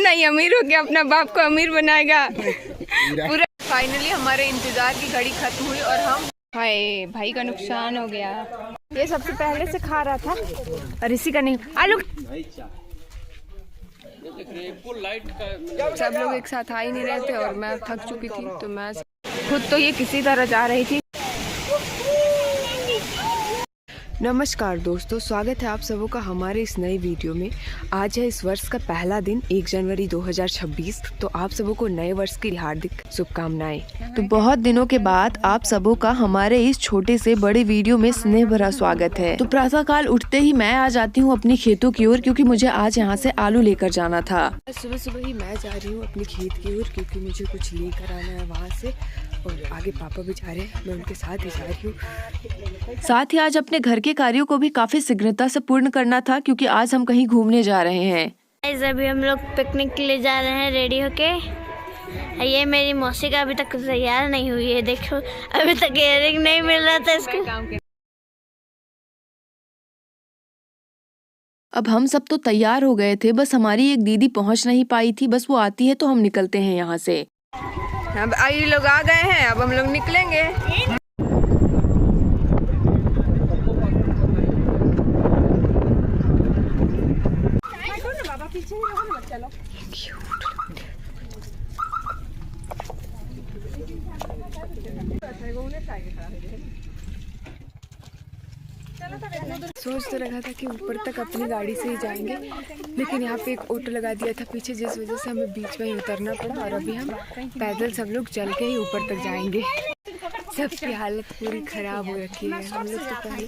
नहीं अमीर हो गया, अपना बाप को अमीर बनाएगा पूरा। फाइनली हमारे इंतजार की घड़ी खत्म हुई और हम, हाय भाई का नुकसान हो गया। ये सबसे पहले से खा रहा था और इसी का नहीं। आलू सब लोग एक साथ आ ही नहीं रहे थे और मैं थक चुकी थी, तो मैं खुद तो ये किसी तरह जा रही थी। नमस्कार दोस्तों, स्वागत है आप सबों का हमारे इस नए वीडियो में। आज है इस वर्ष का पहला दिन, 1 जनवरी 2026। तो आप सबों को नए वर्ष की हार्दिक शुभकामनाएं। तो बहुत दिनों के बाद आप सबों का हमारे इस छोटे से बड़े वीडियो में स्नेह भरा स्वागत है। तो प्रातः काल उठते ही मैं आ जाती हूँ अपने खेतों की ओर, क्योंकि मुझे आज यहाँ से आलू लेकर जाना था। सुबह सुबह ही मैं जा रही हूँ अपने खेत की ओर, क्योंकि मुझे कुछ लेकर आना है वहाँ से। और आगे पापा भी जा रहे हैं, मैं उनके साथ ही जा रही हूँ। साथ ही आज अपने घर के कार्यों को भी काफी शीघ्रता से पूर्ण करना था, क्योंकि आज हम कहीं घूमने जा रहे हैं। अभी हम लोग पिकनिक के लिए जा रहे हैं रेडी होके। ये मेरी मौसी का अभी तक तैयार नहीं हुई है, देखो अभी तक इयररिंग नहीं मिल रहा था इसको। अब हम सब तो तैयार हो गए थे, बस हमारी एक दीदी पहुंच नहीं पाई थी। बस वो आती है तो हम निकलते हैं यहाँ से। अब ये लोग आ गए हैं, अब हम लोग निकलेंगे। सोच तो रखा था कि ऊपर तक अपनी गाड़ी से ही जाएंगे, लेकिन यहाँ पे एक ऑटो लगा दिया था पीछे, जिस वजह से हमें बीच में ही उतरना पड़ा। और अभी हम पैदल सब लोग चल के ही ऊपर तक जाएंगे। सबकी हालत पूरी खराब हो रखी है। हम लोग तो पहले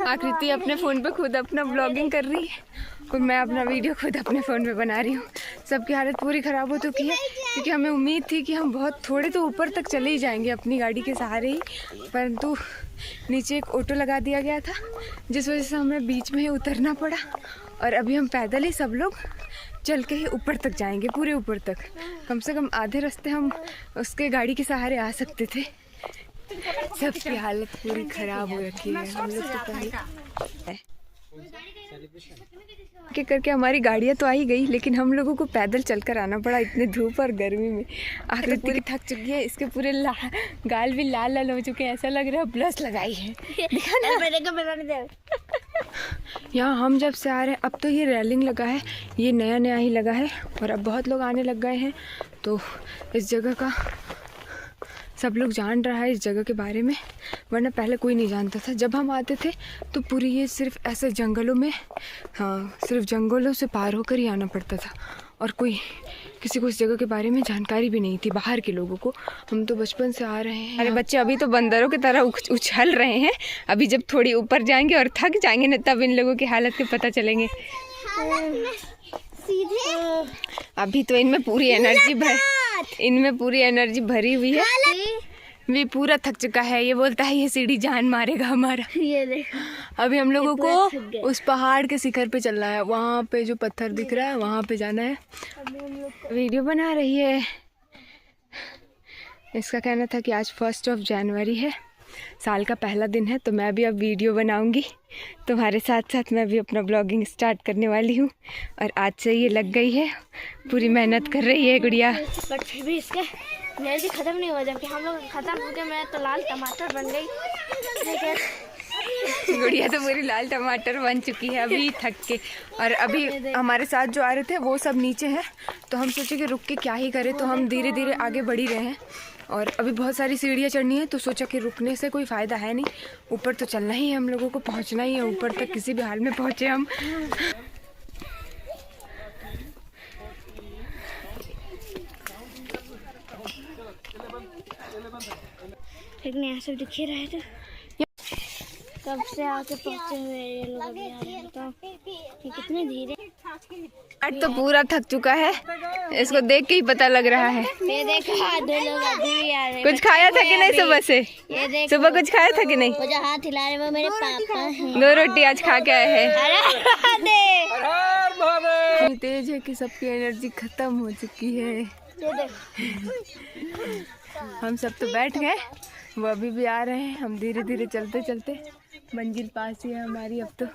आकृति अपने फ़ोन पे खुद अपना ब्लॉगिंग कर रही है और मैं अपना वीडियो खुद अपने फ़ोन पे बना रही हूँ। सबकी हालत पूरी ख़राब हो चुकी है, क्योंकि हमें उम्मीद थी कि हम बहुत थोड़े तो ऊपर तक चले ही जाएंगे अपनी गाड़ी के सहारे ही, परंतु नीचे एक ऑटो लगा दिया गया था, जिस वजह से हमें बीच में ही उतरना पड़ा। और अभी हम पैदल ही सब लोग चल के ही ऊपर तक जाएंगे, पूरे ऊपर तक। कम से कम आधे रास्ते हम उसके गाड़ी के सहारे आ सकते थे। सबकी हालत पूरी ख़राब हो रखी है। हम लोग तो पहले के करके हमारी गाड़ियाँ तो आ ही गई, लेकिन हम लोगों को पैदल चलकर आना पड़ा इतने धूप और गर्मी में। आकृति पूरी थक चुकी है, इसके पूरे गाल भी लाल लाल हो चुके हैं, ऐसा लग रहा है ब्लश लगाई है। यहाँ हम जब से आ रहे हैं, अब तो ये रेलिंग लगा है, ये नया नया ही लगा है और अब बहुत लोग आने लग गए हैं। तो इस जगह का सब लोग जान रहा है, इस जगह के बारे में, वरना पहले कोई नहीं जानता था। जब हम आते थे तो पूरी ये सिर्फ ऐसे जंगलों में, हाँ सिर्फ जंगलों से पार होकर ही आना पड़ता था और किसी को इस जगह के बारे में जानकारी भी नहीं थी, बाहर के लोगों को। हम तो बचपन से आ रहे हैं। अरे बच्चे अभी तो बंदरों की तरह उछल रहे हैं, अभी जब थोड़ी ऊपर जाएंगे और थक जाएंगे ना, तब इन लोगों की हालत के पता चलेंगे। अभी तो इनमें पूरी एनर्जी भरी हुई है। भी पूरा थक चुका है, ये बोलता है ये सीढ़ी जान मारेगा हमारा। ये देखो अभी हम लोगों को उस पहाड़ के शिखर पे चलना है, वहाँ पे जो पत्थर दिख रहा है वहाँ पे जाना है। वीडियो बना रही है। इसका कहना था कि आज 1 जनवरी है, साल का पहला दिन है, तो मैं भी अब वीडियो बनाऊंगी तुम्हारे साथ साथ। मैं भी अपना ब्लॉगिंग स्टार्ट करने वाली हूँ और आज से ये लग गई है, पूरी मेहनत कर रही है गुड़िया। बट फिर भी इसके एनर्जी खत्म नहीं हुआ, जबकि हम लोग खत्म हो गए। मैं तो लाल टमाटर बन गई। गुड़िया तो पूरी लाल टमाटर बन चुकी है अभी थक के। और अभी हमारे साथ जो आ रहे थे वो सब नीचे हैं, तो हम सोचे कि रुक के क्या ही करें, तो हम धीरे धीरे आगे बढ़ ही रहे हैं। और अभी बहुत सारी सीढ़ियाँ चढ़नी है, तो सोचा कि रुकने से कोई फ़ायदा है नहीं, ऊपर तो चलना ही है, हम लोगों को पहुंचना ही है ऊपर तक, किसी भी हाल में पहुंचे हम। लेकिन यहाँ से दिख ही रहे थे कब से आके पहुँचे हुए ये लोग। अभी आ रहे हैं तो ये कितने धीरे। आज तो पूरा थक चुका है, इसको देख के ही पता लग रहा है। ये देखो दो लोग अभी भी आ रहे हैं। कुछ खाया था कि नहीं सुबह से? ये देखो सुबह कुछ खाया था कि नहीं? वो जो हाथ हिला रहे वो मेरे पापा हैं। 2 रोटी आज खा के आए हैं। अरे तेज है कि सबकी एनर्जी खत्म हो चुकी है। हम सब तो बैठ गए, वो अभी भी आ रहे हैं। हम धीरे धीरे चलते चलते मंजिल पास ही है हमारी अब तो।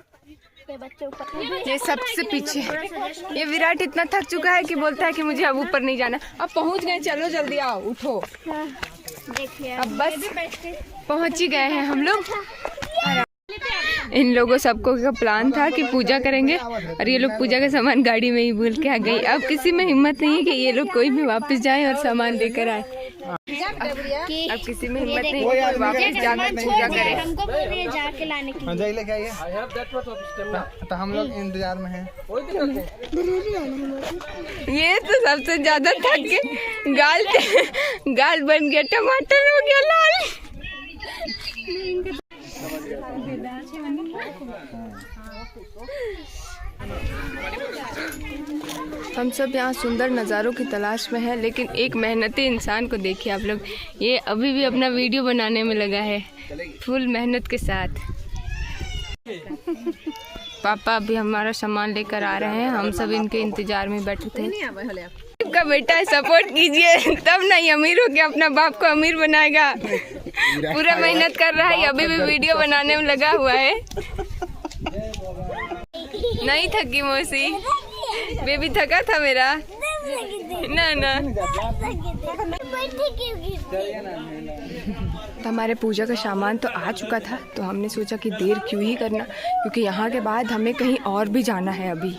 ये सबसे पीछे। ये विराट इतना थक चुका है कि बोलता है कि मुझे अब ऊपर नहीं जाना। अब पहुंच गए, चलो जल्दी आओ, उठो। अब बस पहुंच ही गए हैं हम लोग। इन लोगों सबको का प्लान था कि पूजा करेंगे और ये लोग पूजा का सामान गाड़ी में ही भूल के आ गई। अब किसी में हिम्मत नहीं है कि ये लोग कोई भी वापस जाए और सामान लेकर आए। अब किसी में हिम्मत नहीं है कि वापस जाकर पूजा करें। हमको जाके लाने की लेके आइए, तो हम लोग इंतजार में हैं। ये तो सबसे ज्यादा थक के गाल बन गया, टमाटर हो गया लाल। हम सब यहाँ सुंदर नज़ारों की तलाश में है, लेकिन एक मेहनती इंसान को देखिए आप लोग। ये अभी भी अपना वीडियो बनाने में लगा है फुल मेहनत के साथ। पापा अभी हमारा सामान लेकर आ रहे हैं, हम सब इनके इंतजार में बैठे थे। का बेटा है, सपोर्ट कीजिए, तब नहीं अमीर हो गया अपना बाप को अमीर बनाएगा। पूरा मेहनत कर रहा है, अभी भी वीडियो बनाने में लगा हुआ है। नहीं थकी मौसी, बेबी थका था मेरा ना। तो हमारे पूजा का सामान तो आ चुका था, तो हमने सोचा कि देर क्यों ही करना, क्योंकि यहाँ के बाद हमें कहीं और भी जाना है अभी।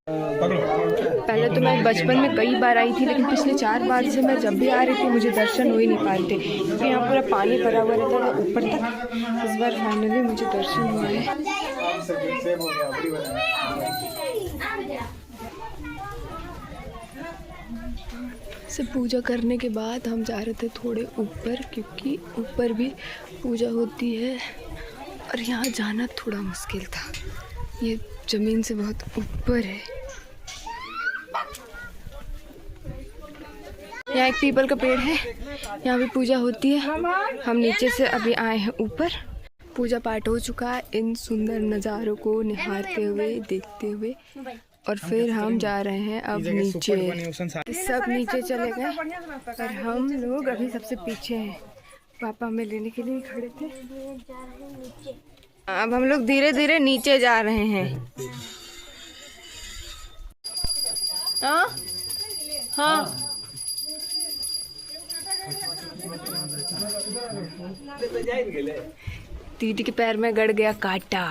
पहले तो मैं बचपन में कई बार आई थी, लेकिन पिछले 4 बार से मैं जब भी आ रही थी मुझे दर्शन हो ही नहीं पाते, क्योंकि यहाँ पूरा पानी भरा हुआ रहता था ऊपर तक। इस बार फाइनली मुझे दर्शन हुआ है। सब पूजा करने के बाद हम जा रहे थे थोड़े ऊपर, क्योंकि ऊपर भी पूजा होती है और यहाँ जाना थोड़ा मुश्किल था। ये ज़मीन से बहुत ऊपर है। यहाँ एक पीपल का पेड़ है, यहाँ भी पूजा होती है। हम नीचे से अभी आए हैं ऊपर। पूजा पाठ हो चुका है, इन सुंदर नज़ारों को निहारते हुए, देखते हुए, और फिर हम जा रहे हैं अब नीचे। सब नीचे चले गए और हम लोग अभी सबसे पीछे हैं। पापा हमें लेने के लिए खड़े थे। अब हम लोग धीरे धीरे नीचे जा रहे हैं। हाँ दीदी के पैर में गड़ गया कांटा।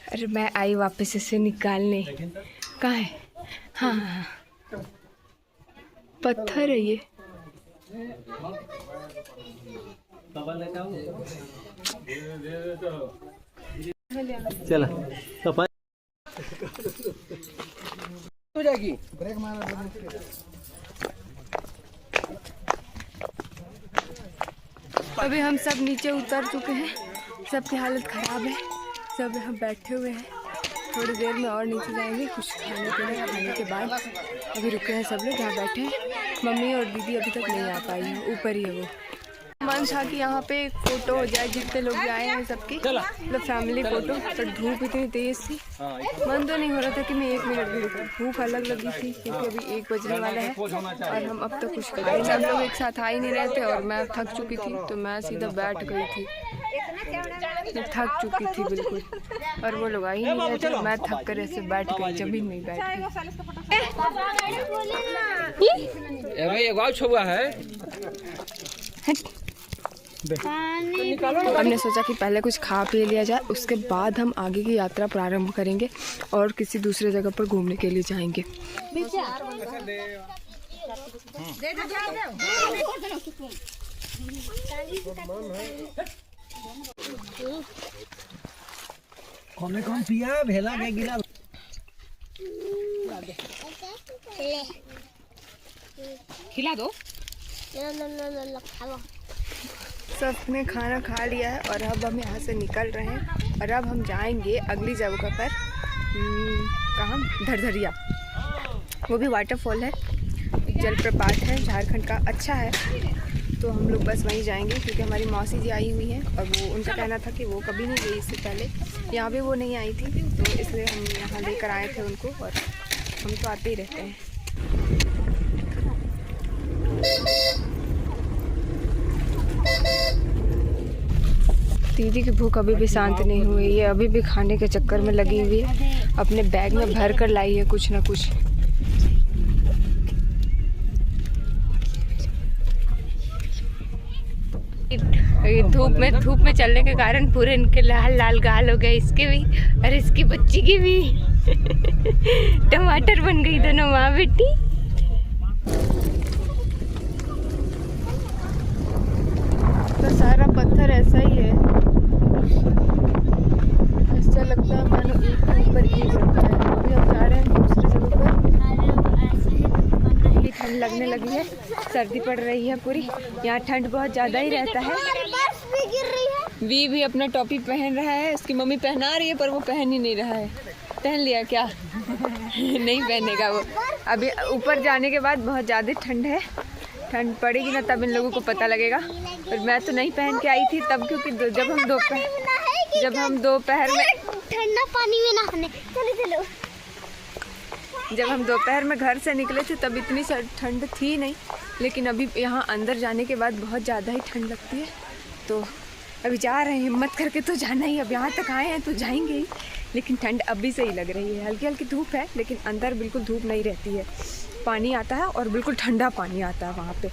अरे मैं आई वापस इसे निकालने। कहाँ है? हाँ, पत्थर है ये। चला हो जाएगी। ब्रेक मारा। अभी हम सब नीचे उतर चुके हैं, सबकी हालत ख़राब है। सब यहाँ बैठे हुए हैं, थोड़ी देर में और नीचे जाएंगे कुछ खाने के लिए। खाने के बाद अभी रुके हैं सब लोग यहाँ बैठे हैं। मम्मी और दीदी अभी तक नहीं आ पाई हैं, ऊपर ही है वो। मन था कि यहाँ पे एक फ़ोटो हो जाए, जितने लोग आए हैं सबकी, मतलब फैमिली फ़ोटो। पर धूप इतनी तेज़ थी, मन तो नहीं हो रहा था कि मैं 1 मिनट भी रुकूं। भूख अलग लगी थी, क्योंकि अभी 1 बजने वाला है और हम अब तक कुछ खाए नहीं। हम लोग एक साथ आ ही नहीं रहे थे और मैं थक चुकी थी, तो मैं सीधा बैठ गई थी। मैं थक चुकी थी बिल्कुल, और वो लोग आ ही नहीं रहे थे। मैं थक कर ऐसे बैठ गई, जमीन में बैठ गई। हमने सोचा कि पहले कुछ खा पी लिया जाए, उसके बाद हम आगे की यात्रा प्रारंभ करेंगे और किसी दूसरे जगह पर घूमने के लिए जाएंगे। कौन पिया भेला के गिला खिला दो। सबने खाना खा लिया है और अब हम यहाँ से निकल रहे हैं और अब हम जाएंगे अगली जगह पर। कहाँ? धरधरिया। वो भी वाटरफॉल है, एक जलप्रपात है झारखंड का, अच्छा है। तो हम लोग बस वहीं जाएंगे, क्योंकि हमारी मौसी जी आई हुई हैं और वो उनका कहना था कि वो कभी नहीं गई इससे पहले, यहाँ भी वो नहीं आई थी, तो इसलिए हम यहाँ लेकर आए थे उनको, और हम तो आते ही रहते हैं। दीदी की भूख अभी भी शांत नहीं हुई है, अभी भी खाने के चक्कर में लगी हुई है। अपने बैग में भर कर लाई है कुछ ना कुछ। धूप में चलने के कारण पूरे इनके लाल लाल गाल हो गए, इसके भी और इसकी बच्ची की भी। टमाटर बन गई दोनों माँ बेटी। तो सारा पत्थर ऐसा ही है, ऐसा लगता है मानो एक के ऊपर एक रखा है। अभी हम जा रहे हैं दूसरी जगह पर। ठंड लगने लगी है, सर्दी पड़ रही है पूरी। यहाँ ठंड बहुत ज़्यादा ही रहता है। वी भी अपना टोपी पहन रहा है, उसकी मम्मी पहना रही है पर वो पहन ही नहीं रहा है। पहन लिया क्या? नहीं पहनेगा वो। अभी ऊपर जाने के बाद बहुत ज़्यादा ठंड है, ठंड पड़ेगी ना तब इन लोगों को पता लगेगा। और मैं तो नहीं पहन के आई थी तब, क्योंकि जब हम दोपहर में ठंडा पानी में नहाने चलो। जब हम दोपहर में घर से निकले थे तब इतनी ठंड थी नहीं, लेकिन अभी यहाँ अंदर जाने के बाद बहुत ज़्यादा ही ठंड लगती है। तो अभी जा रहे हैं, हिम्मत करके तो जाना ही। अब यहाँ तक आए हैं तो जाएंगे ही, लेकिन ठंड अभी से ही लग रही है। हल्की हल्की धूप है, लेकिन अंदर बिल्कुल धूप नहीं रहती है। पानी आता है और बिल्कुल ठंडा पानी आता है वहाँ पे।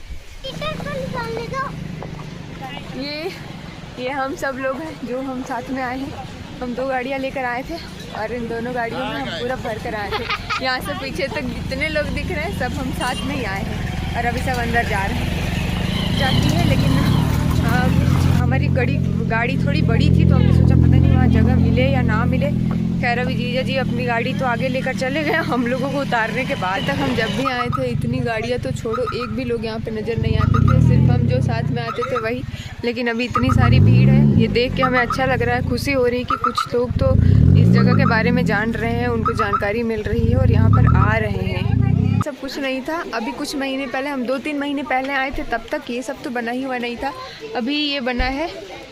ये हम सब लोग हैं जो हम साथ में आए हैं। हम 2 गाड़ियाँ लेकर आए थे और इन दोनों गाड़ियों में हम पूरा भर कर आए थे। यहाँ से पीछे तक जितने लोग दिख रहे हैं सब हम साथ में ही आए हैं और अभी सब अंदर जा रहे हैं। जाती है, लेकिन हमारी गाड़ी थोड़ी बड़ी थी तो हमने सोचा पता नहीं वहाँ जगह मिले या ना मिले। खैर अभी जीजा जी अपनी गाड़ी तो आगे लेकर चले गए, हम लोगों को उतारने के बाद। तक हम जब भी आए थे इतनी गाड़ियाँ तो छोड़ो, एक भी लोग यहाँ पे नज़र नहीं आते थे, सिर्फ हम जो साथ में आते थे वही। लेकिन अभी इतनी सारी भीड़ है, ये देख के हमें अच्छा लग रहा है, खुशी हो रही है कि कुछ लोग तो इस जगह के बारे में जान रहे हैं, उनको जानकारी मिल रही है और यहाँ पर आ रहे हैं। सब कुछ नहीं था। अभी कुछ महीने पहले, हम 2-3 महीने पहले आए थे, तब तक ये सब तो बना ही हुआ नहीं था। अभी ये बना है,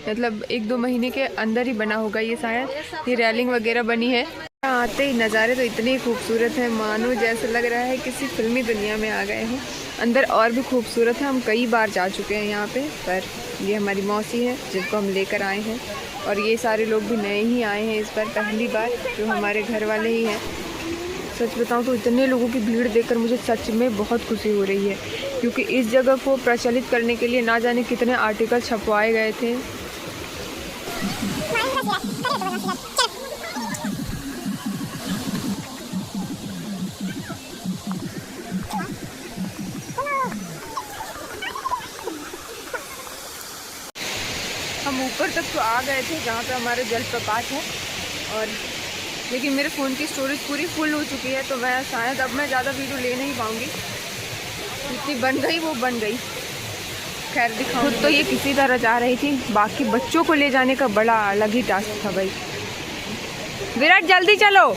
मतलब 1-2 महीने के अंदर ही बना होगा ये शायद। ये रेलिंग वगैरह बनी है। आते ही नज़ारे तो इतने खूबसूरत हैं, मानो जैसे लग रहा है किसी फिल्मी दुनिया में आ गए हैं। अंदर और भी खूबसूरत है, हम कई बार जा चुके हैं यहाँ पे। पर ये हमारी मौसी है जिनको हम लेकर आए हैं, और ये सारे लोग भी नए ही आए हैं इस बार, पहली बार, जो हमारे घर वाले ही हैं। सच बताऊं तो इतने लोगों की भीड़ देखकर मुझे सच में बहुत खुशी हो रही है, क्योंकि इस जगह को प्रचलित करने के लिए ना जाने कितने आर्टिकल छपवाए गए थे। हम ऊपर तक तो आ गए थे जहाँ पे हमारे जलप्रपात है, और लेकिन मेरे फ़ोन की स्टोरेज पूरी फुल हो चुकी है, तो मैं शायद अब मैं ज़्यादा वीडियो ले नहीं पाऊँगी। जितनी बन गई वो बन गई। खैर दिखाऊँ तो ये किसी तरह जा रही थी, बाकी बच्चों को ले जाने का बड़ा अलग ही टास्क था भाई। विराट जल्दी चलो।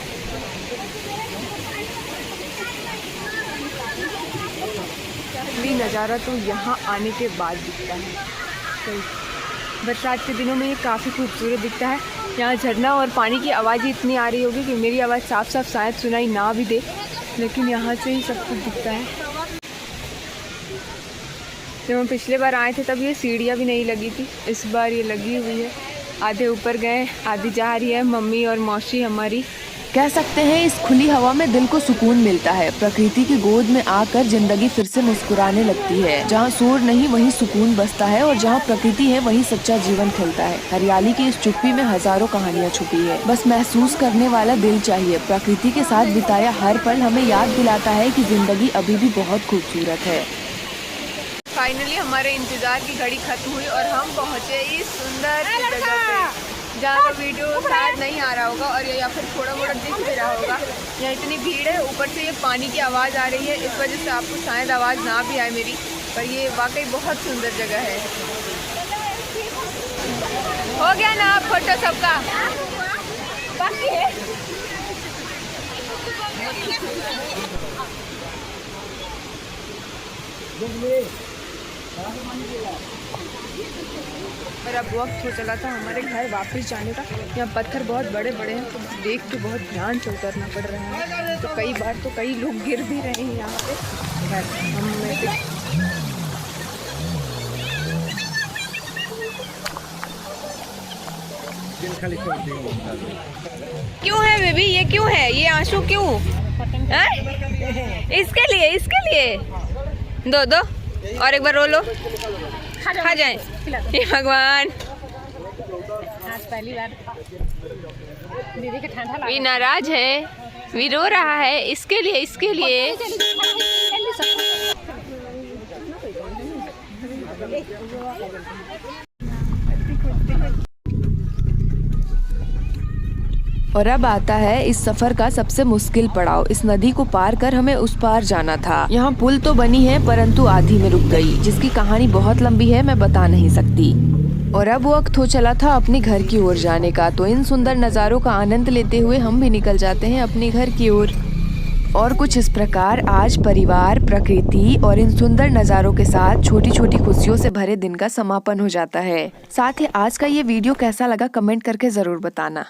असली नज़ारा तो यहाँ आने के बाद दिखता है। तो बरसात के दिनों में ये काफ़ी खूबसूरत दिखता है। यहाँ झरना और पानी की आवाज़ ही इतनी आ रही होगी कि मेरी आवाज़ साफ साफ शायद सुनाई ना भी दे, लेकिन यहाँ से ही सब कुछ दिखता है। जब हम पिछले बार आए थे तब ये सीढ़ियाँ भी नहीं लगी थी, इस बार ये लगी हुई है। आधे ऊपर गए, आधी जा रही है मम्मी और मौसी हमारी। कह सकते हैं इस खुली हवा में दिल को सुकून मिलता है। प्रकृति की गोद में आकर जिंदगी फिर से मुस्कुराने लगती है। जहाँ शोर नहीं वहीं सुकून बसता है, और जहाँ प्रकृति है वहीं सच्चा जीवन खिलता है। हरियाली की इस चुप्पी में हजारों कहानियाँ छुपी है, बस महसूस करने वाला दिल चाहिए। प्रकृति के साथ बिताया हर पल हमें याद दिलाता है कि जिंदगी अभी भी बहुत खूबसूरत है। फाइनली हमारे इंतजार की घड़ी खत्म हुई और हम पहुँचे इस सुंदर जगह पे, जहाँ का वीडियो शायद नहीं आ रहा होगा, और या फिर थोड़ा मोड़ा दिख भी रहा होगा। यहाँ इतनी भीड़ है, ऊपर से ये पानी की आवाज़ आ रही है, इस वजह से आपको शायद आवाज़ ना भी आए मेरी, पर ये वाकई बहुत सुंदर जगह है। हो गया ना फोटो सबका? बाकी है। और अब वक्त हो चला था हमारे घर वापस जाने का। यहाँ पत्थर बहुत बड़े बड़े हैं, तो देख के बहुत ध्यान से उतरना पड़ रहा है। तो कई बार तो कई लोग गिर भी रहे हैं यहाँ पे। क्यों है बेबी, ये क्यों है, ये आंसू क्यों? इसके लिए दो दो और एक बार रो लो, खा जाए। हे भगवान, वी नाराज है, वी रो रहा है इसके लिए। और अब आता है इस सफर का सबसे मुश्किल पड़ाव। इस नदी को पार कर हमें उस पार जाना था। यहाँ पुल तो बनी है परंतु आधी में रुक गई, जिसकी कहानी बहुत लंबी है, मैं बता नहीं सकती। और अब वक्त हो चला था अपने घर की ओर जाने का, तो इन सुंदर नज़ारों का आनंद लेते हुए हम भी निकल जाते हैं अपने घर की ओर। और कुछ इस प्रकार आज परिवार, प्रकृति और इन सुंदर नज़ारों के साथ छोटी छोटी खुशियों से भरे दिन का समापन हो जाता है। साथ ही आज का ये वीडियो कैसा लगा कमेंट करके जरूर बताना।